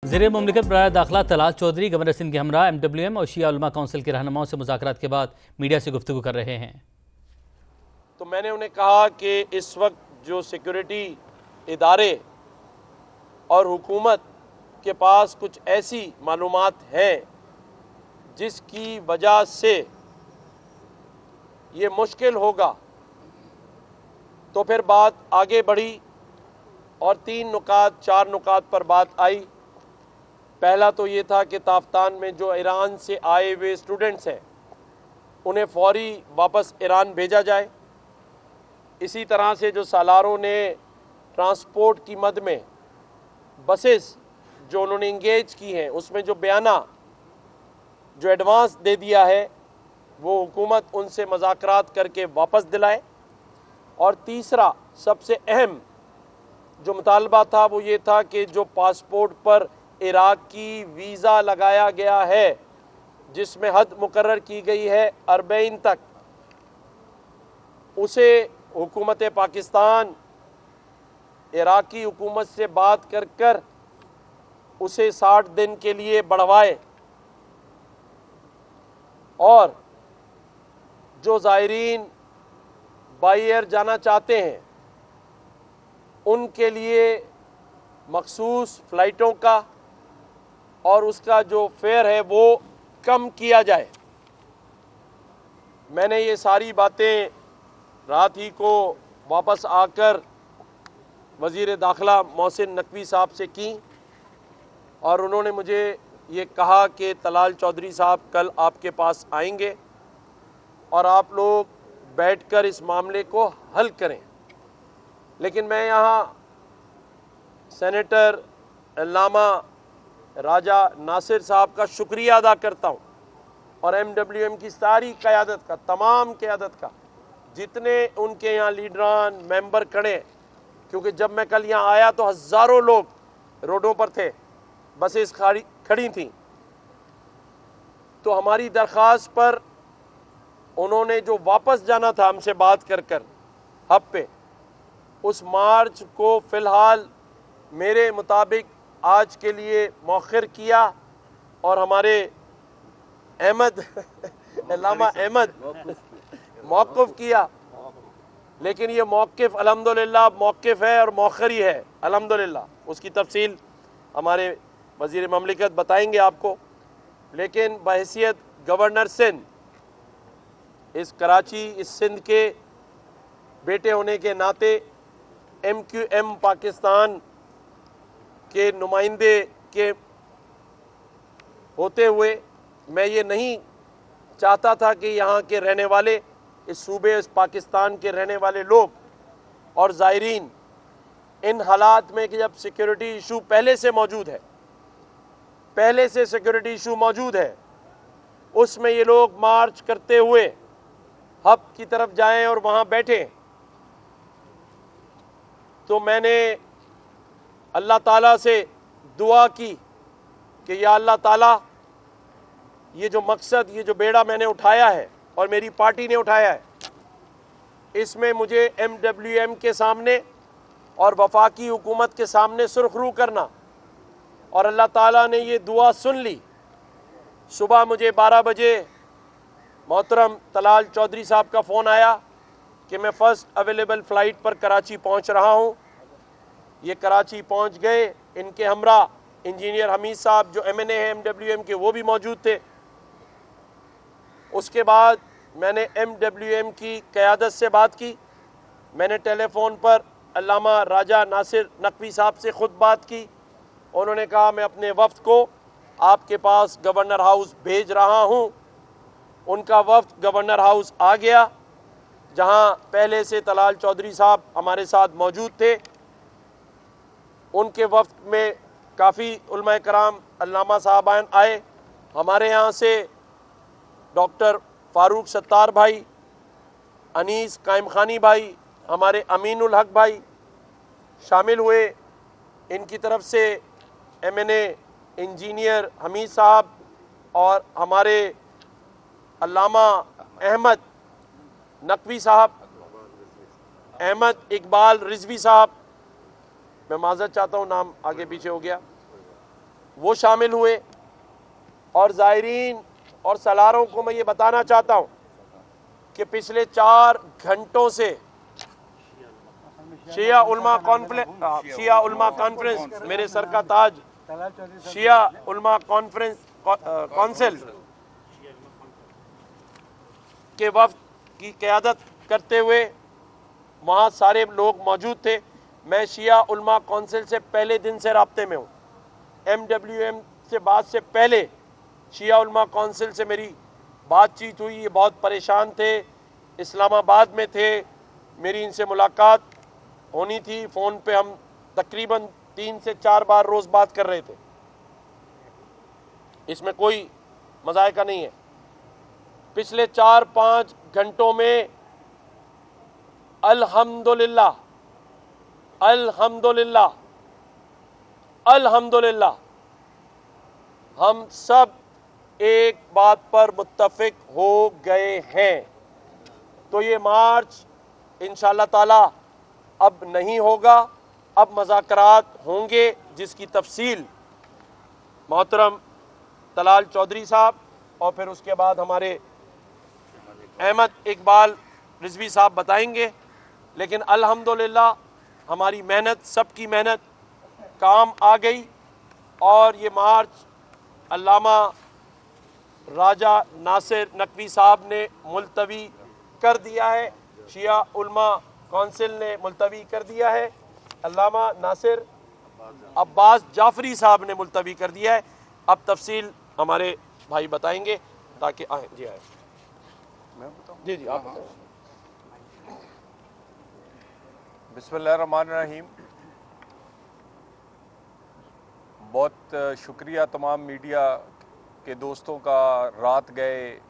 ज़ेरे मुमलिकत बराए दाखिला तलाल चौधरी गवर्नर सिंध के हमरा MWM और शिया उलमा काउंसिल के रहनुमाओं से मुज़ाकरात के बाद मीडिया से गुफ्तगू कर रहे हैं। तो मैंने उन्हें कहा कि इस वक्त जो सिक्योरिटी इदारे और हुकूमत के पास कुछ ऐसी मालूमात हैं जिसकी वजह से ये मुश्किल होगा, तो फिर बात आगे बढ़ी और 4 नुकात पर बात आई। पहला तो ये था कि ताफ्तान में जो ईरान से आए हुए स्टूडेंट्स हैं उन्हें फौरी वापस ईरान भेजा जाए। इसी तरह से जो सालारों ने ट्रांसपोर्ट की मद में बसेस जो उन्होंने इंगेज की हैं उसमें जो बयाना जो एडवांस दे दिया है वो हुकूमत उनसे मुज़ाकरात करके वापस दिलाए। और तीसरा सबसे अहम जो मुतालबा था वो ये था कि जो पासपोर्ट पर इराक की वीज़ा लगाया गया है जिसमें हद मुकर्रर की गई है 40 तक, उसे हुकूमत पाकिस्तान इराकी हुकूमत से बात कर उसे 60 दिन के लिए बढ़वाए और जो ज़ायरीन बाहर जाना चाहते हैं उनके लिए मखसूस फ़्लाइटों का और उसका जो फेयर है वो कम किया जाए। मैंने ये सारी बातें रात ही को वापस आकर वज़ीर दाखिला मोहसिन नकवी साहब से की और उन्होंने मुझे ये कहा कि तलाल चौधरी साहब कल आपके पास आएंगे और आप लोग बैठकर इस मामले को हल करें। लेकिन मैं यहाँ सेनेटर अल्लामा राजा नासिर साहब का शुक्रिया अदा करता हूँ और MWM की सारी क़यादत का, तमाम क़यादत का, जितने उनके यहाँ लीडरान मेंबर खड़े, क्योंकि जब मैं कल यहाँ आया तो हज़ारों लोग रोडों पर थे, बसेस खड़ी थीं। तो हमारी दरख्वास्त पर उन्होंने जो वापस जाना था हमसे बात कर हब पे, उस मार्च को फ़िलहाल मेरे मुताबिक आज के लिए मौखिर किया और हमारे अल्लामा अहमद मौक़िफ़ किया। लेकिन ये मौक़िफ़ अल्हम्दुलिल्लाह मौक़िफ़ है और मौखिर ही है अल्हम्दुलिल्लाह। उसकी तफसील हमारे वज़ीर ममलिकत बताएंगे आपको। लेकिन बहैसियत गवर्नर सिंध, इस कराची, इस सिंध के बेटे होने के नाते MQM पाकिस्तान के नुमाइंदे के होते हुए मैं ये नहीं चाहता था कि यहाँ के रहने वाले, इस सूबे, इस पाकिस्तान के रहने वाले लोग और ज़ायरीन इन हालात में कि जब सिक्योरिटी इशू पहले से मौजूद है, पहले से सिक्योरिटी इशू मौजूद है, उसमें ये लोग मार्च करते हुए हब की तरफ जाएं और वहाँ बैठें। तो मैंने अल्लाह ताला से दुआ की कि या अल्लाह ताला, ये जो मकसद, ये जो बेड़ा मैंने उठाया है और मेरी पार्टी ने उठाया है, इसमें मुझे MWM के सामने और वफाकी हुकूमत के सामने सुरखरू करना, और अल्लाह ताला ने ये दुआ सुन ली। सुबह मुझे 12 बजे मोहतरम तलाल चौधरी साहब का फ़ोन आया कि मैं फ़र्स्ट अवेलेबल फ़्लाइट पर कराची पहुंच रहा हूं। ये कराची पहुंच गए। इनके हमरा इंजीनियर हमीद साहब जो MNA है MWM के, वो भी मौजूद थे। उसके बाद मैंने MWM की क़यादत से बात की। मैंने टेलीफोन पर अल्लामा राजा नासिर नकवी साहब से ख़ुद बात की। उन्होंने कहा मैं अपने वफ़द को आपके पास गवर्नर हाउस भेज रहा हूँ। उनका वफ़द गवर्नर हाउस आ गया, जहाँ पहले से तलाल चौधरी साहब हमारे साथ मौजूद थे। उनके वफ़द में काफ़ी उलमा कराम, अल्लामा साहबान आए। हमारे यहाँ से डॉक्टर फ़ारूक सत्तार भाई, अनीस कायम खानी भाई, हमारे अमीनुल हक भाई शामिल हुए। इनकी तरफ से MNA इंजीनियर हमीद साहब और हमारे अल्लामा अहमद नकवी साहब, अहमद इकबाल रिजवी साहब, मैं माज़रत चाहता हूँ नाम आगे पीछे हो गया, वो शामिल हुए। और ज़ायरीन और सलारों को मैं ये बताना चाहता हूँ कि पिछले 4 घंटों से शिया उलमा कॉन्फ्रेंस, मेरे सर का ताज, शिया उलमा कॉन्फ्रेंस काउंसिल के वफ्द की क़यादत करते हुए वहाँ सारे लोग मौजूद थे। मैं शिया उलमा काउंसिल से पहले दिन से राब्ते में हूँ। MWM से बात से पहले शिया उलमा काउंसिल से मेरी बातचीत हुई। ये बहुत परेशान थे, इस्लामाबाद में थे, मेरी इनसे मुलाकात होनी थी। फ़ोन पे हम तकरीबन 3 से 4 बार रोज़ बात कर रहे थे, इसमें कोई मज़ायका नहीं है। पिछले 4-5 घंटों में अल्हम्दुलिल्लाह अल्हम्दुलिल्लाह अल्हम्दुलिल्लाह हम सब एक बात पर मुत्तफिक हो गए हैं। तो ये मार्च इंशाअल्लाह ताला अब नहीं होगा, अब मज़ाकरात होंगे जिसकी तफसील मोहतरम तलाल चौधरी साहब और फिर उसके बाद हमारे अहमद इकबाल रिजवी साहब बताएंगे। लेकिन अल्हम्दुलिल्लाह हमारी मेहनत, सबकी मेहनत काम आ गई और ये मार्च अल्लामा राजा नासिर नकवी साहब ने मुलतवी कर दिया है, शिया उलमा काउंसिल ने मुलतवी कर दिया है, अल्लामा नासिर अब्बास जाफरी साहब ने मुलतवी कर दिया है। अब तफसील हमारे भाई बताएंगे ताकि आए। जी आए, मैं बताऊं? जी जी आप बताएं। बिस्मिल्लाहिर्रहमानिर्रहीम। बहुत शुक्रिया तमाम मीडिया के दोस्तों का रात गए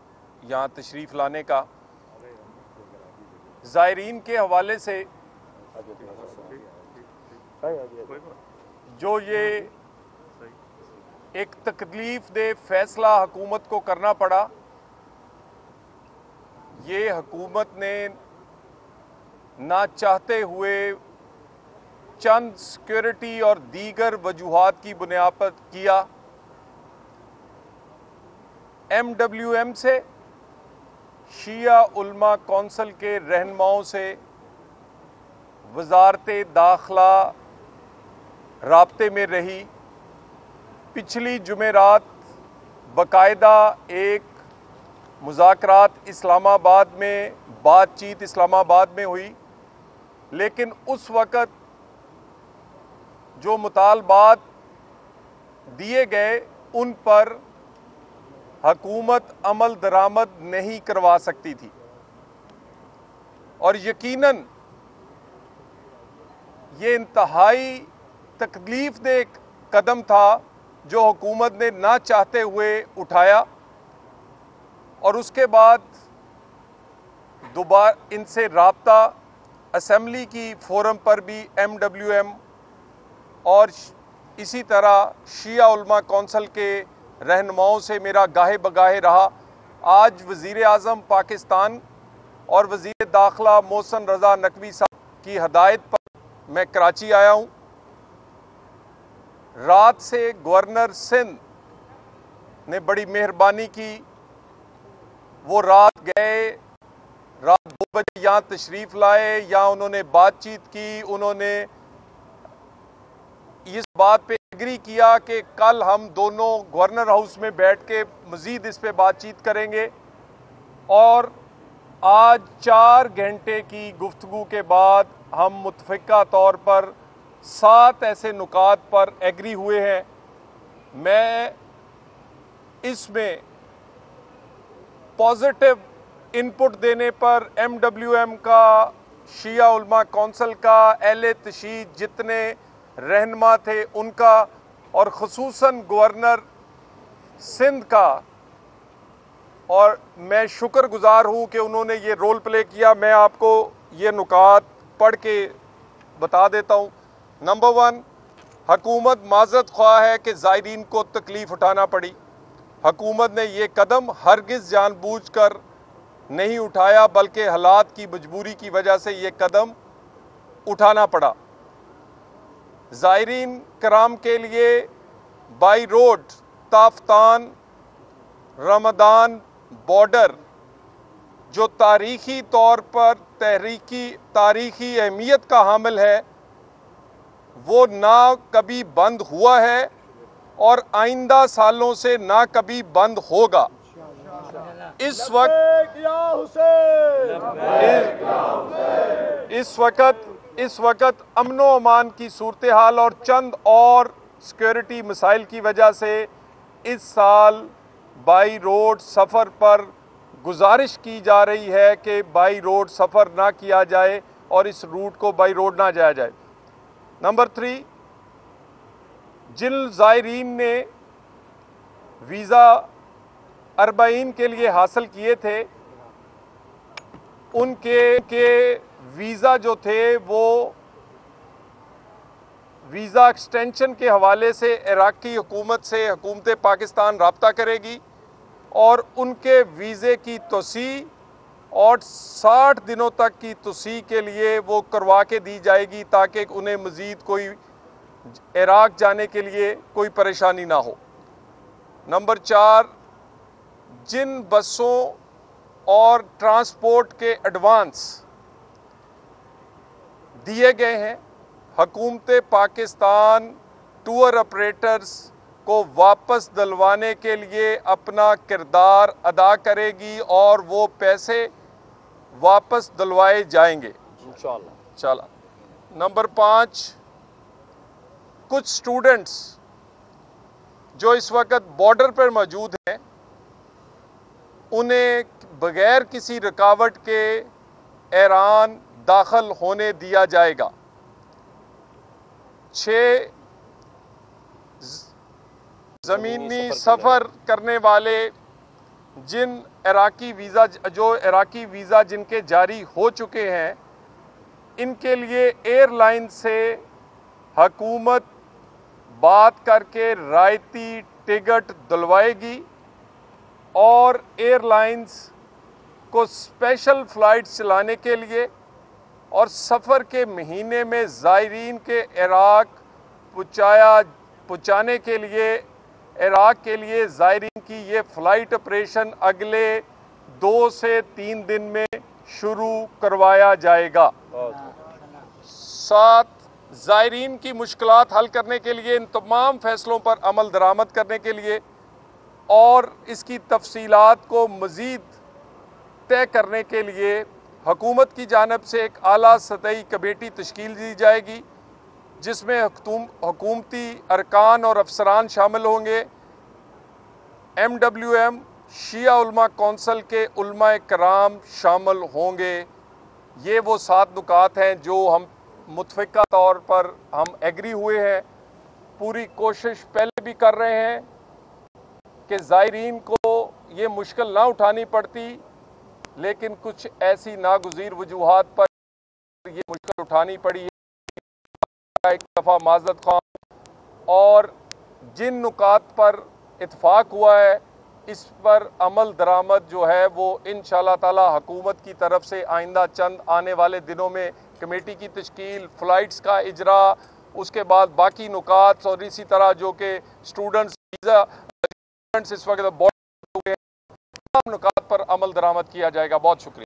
यहाँ तशरीफ़ लाने का। ज़ायरीन के हवाले से जो ये एक तकलीफ़ दे फैसला हुकूमत को करना पड़ा, ये हुकूमत ने ना चाहते हुए चंद सिक्योरिटी और दीगर वजूहात की बुनियाद पर किया। MWM से, शिया उलमा कौंसिल के रहनुमाओं से वजारत दाखिला राब्ते में रही। पिछली जुमेरात बाकायदा एक मुज़ाकरात इस्लामाबाद में, बातचीत इस्लामाबाद में हुई, लेकिन उस वक़्त जो मुतालबात दिए गए उन पर हुकूमत अमल दरामद नहीं करवा सकती थी। और यकीनन ये इंतहाई तकलीफ़देह कदम था जो हुकूमत ने ना चाहते हुए उठाया। और उसके बाद दोबारा इनसे राब्ता असेंबली की फोरम पर भी MWM और इसी तरह शिया उलमा कौंसिल के रहनुमाओं से मेरा गाहे बगाहे रहा। आज वज़ीर आज़म पाकिस्तान और वज़ीर दाखिला मोहसिन रज़ा नकवी साहब की हदायत पर मैं कराची आया हूँ। रात से गवर्नर सिंध ने बड़ी मेहरबानी की, वो रात गए, रात 2 बजे यहाँ तशरीफ़ लाए, यहाँ उन्होंने बातचीत की, उन्होंने इस बात पे एग्री किया कि कल हम दोनों गवर्नर हाउस में बैठ के मज़ीद इस पे बातचीत करेंगे। और आज 4 घंटे की गुफ्तगू के बाद हम मुतफ़िका तौर पर 7 ऐसे नुकात पर एग्री हुए हैं। मैं इसमें पॉजिटिव इनपुट देने पर MWM का, शिया उलमा कौंसिल का, अहले तशीद जितने रहनुमा थे उनका और ख़ुसूसन गवर्नर सिंध का, और मैं शुक्रगुज़ार हूँ कि उन्होंने ये रोल प्ले किया। मैं आपको ये नुकात पढ़ के बता देता हूँ। नंबर 1, हुकूमत माज़रत ख्वाह है कि ज़ायरीन को तकलीफ़ उठाना पड़ी। हुकूमत ने ये कदम हरगिज़ जानबूझकर नहीं उठाया, बल्कि हालात की मजबूरी की वजह से ये कदम उठाना पड़ा। ज़ायरीन कराम के लिए by road Taftan Ramadan border जो तारीखी तौर पर तारीखी अहमियत का हामिल है, वो ना कभी बंद हुआ है और आइंदा सालों से ना कभी बंद होगा। इस वक्त अमनो अमान की सूरत हाल और चंद और सिक्योरिटी मसाइल की वजह से इस साल बाई रोड सफ़र पर गुजारिश की जा रही है कि बाई रोड सफ़र ना किया जाए और इस रूट को बाई रोड ना जाया जाए। नंबर 3, जिन ज़ायरीन ने वीज़ा अरबाइन के लिए हासिल किए थे, उनके वीज़ा जो थे वो वीज़ा एक्सटेंशन के हवाले से इराक़ी हुकूमत से हुकूमत पाकिस्तान रब्ता करेगी और उनके वीज़े की तोसी और 60 दिनों तक की तोसी के लिए वो करवा के दी जाएगी ताकि उन्हें मज़ीद कोई इराक़ जाने के लिए कोई परेशानी ना हो। नंबर 4, जिन बसों और ट्रांसपोर्ट के एडवांस दिए गए हैं, हुकूमत पाकिस्तान टूर ऑपरेटर्स को वापस दिलवाने के लिए अपना किरदार अदा करेगी और वो पैसे वापस दिलवाए जाएंगे इंशाअल्लाह। नंबर 5, कुछ स्टूडेंट्स जो इस वक्त बॉर्डर पर मौजूद हैं, उन्हें बगैर किसी रुकावट के ईरान दाखिल होने दिया जाएगा। 6, ज़मीनी सफ़र करने वाले इराक़ी वीज़ा जिनके जारी हो चुके हैं, इनके लिए एयरलाइन से हुकूमत बात करके रायती टिकट दिलवाएगी और एयरलाइंस को स्पेशल फ़्लाइट चलाने के लिए और सफ़र के महीने में ज़ायरीन के इराक़ पहुँचाने के लिए इराक़ के लिए ज़ायरीन की ये फ़्लाइट ऑपरेशन अगले 2 से 3 दिन में शुरू करवाया जाएगा। 7, ज़ायरीन की मुश्किलात हल करने के लिए इन तमाम फ़ैसलों पर अमल दरामद करने के लिए और इसकी तफसीलात को मज़ीद तय करने के लिए हुकूमत की जानिब से एक आला सतही कमेटी तश्कील दी जाएगी, जिसमें हुकूमती अरकान और अफसरान शामिल होंगे। MWM शिया उलमा कौंसिल के उलमा कराम शामिल होंगे। ये वो 7 नुकात हैं जो हम मुत्फिका तौर पर हम एग्री हुए हैं। पूरी कोशिश पहले भी कर रहे हैं कि ज़ायरीन को ये मुश्किल ना उठानी पड़ती, लेकिन कुछ ऐसी नागुज़ीर वजूहात पर ये मुश्किल उठानी पड़ी है। एक दफ़ा माज़रत ख़्वाह और जिन नुकात पर इत्फाक हुआ है, इस पर अमल दरामद जो है वो इंशाअल्लाह ताला हुकूमत की तरफ से आइंदा चंद आने वाले दिनों में कमेटी की तश्कील, फ़्लाइट्स का इजरा, उसके बाद बाकी नुकात और इसी तरह जो कि स्टूडेंट्स इस वक्त बहुत नुकात पर अमल दरामद किया जाएगा। बहुत शुक्रिया।